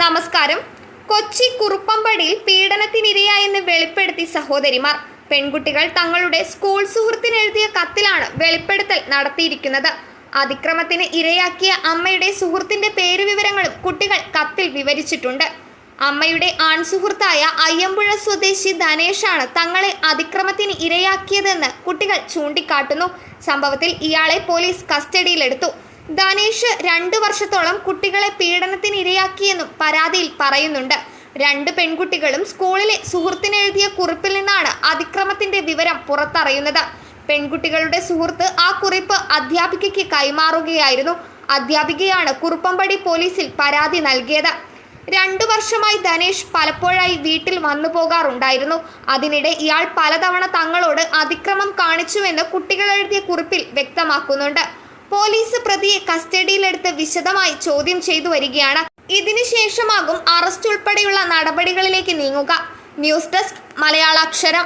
നമസ്കാരം. കൊച്ചി കുറുപ്പമ്പടിയിൽ പീഡനത്തിനിരയായെന്ന് വെളിപ്പെടുത്തി സഹോദരിമാർ. പെൺകുട്ടികൾ തങ്ങളുടെ സ്കൂൾ സുഹൃത്തിന് എഴുതിയ കത്തിലാണ് വെളിപ്പെടുത്തൽ നടത്തിയിരിക്കുന്നത്. അതിക്രമത്തിന് ഇരയാക്കിയ അമ്മയുടെ സുഹൃത്തിന്റെ പേരുവിവരങ്ങളും കുട്ടികൾ കത്തിൽ വിവരിച്ചിട്ടുണ്ട്. അമ്മയുടെ ആൺസുഹൃത്തായ അയ്യമ്പുഴ സ്വദേശി ധനേഷാണ് തങ്ങളെ അതിക്രമത്തിന് ഇരയാക്കിയതെന്ന് കുട്ടികൾ ചൂണ്ടിക്കാട്ടുന്നു. സംഭവത്തിൽ ഇയാളെ പോലീസ് കസ്റ്റഡിയിലെടുത്തു. ധനേഷ് 2 വർഷത്തോളം കുട്ടികളെ പീഡനത്തിന് ഇരയാക്കിയെന്നും പരാതിയിൽ പറയുന്നുണ്ട്. 2 പെൺകുട്ടികളും സ്കൂളിലെ സുഹൃത്തിന് എഴുതിയ കുറിപ്പിൽ നിന്നാണ് അതിക്രമത്തിന്റെ വിവരം പുറത്തറിയുന്നത്. പെൺകുട്ടികളുടെ സുഹൃത്ത് ആ കുറിപ്പ് അധ്യാപികയ്ക്ക് കൈമാറുകയായിരുന്നു. അധ്യാപികയാണ് കുറുപ്പമ്പടി പോലീസിൽ പരാതി നൽകിയത്. 2 വർഷമായി ധനേഷ് പലപ്പോഴായി വീട്ടിൽ വന്നു പോകാറുണ്ടായിരുന്നു. അതിനിടെ ഇയാൾ പലതവണ തങ്ങളോട് അതിക്രമം കാണിച്ചുവെന്ന് കുട്ടികൾ എഴുതിയ കുറിപ്പിൽ വ്യക്തമാക്കുന്നുണ്ട്. പോലീസ് പ്രതിയെ കസ്റ്റഡിയിലെടുത്ത് വിശദമായി ചോദ്യം ചെയ്തു വരികയാണ്. ഇതിനുശേഷമാകും അറസ്റ്റ് ഉൾപ്പെടെയുള്ള നടപടികളിലേക്ക് നീങ്ങുക. News desk മലയാളാക്ഷരം.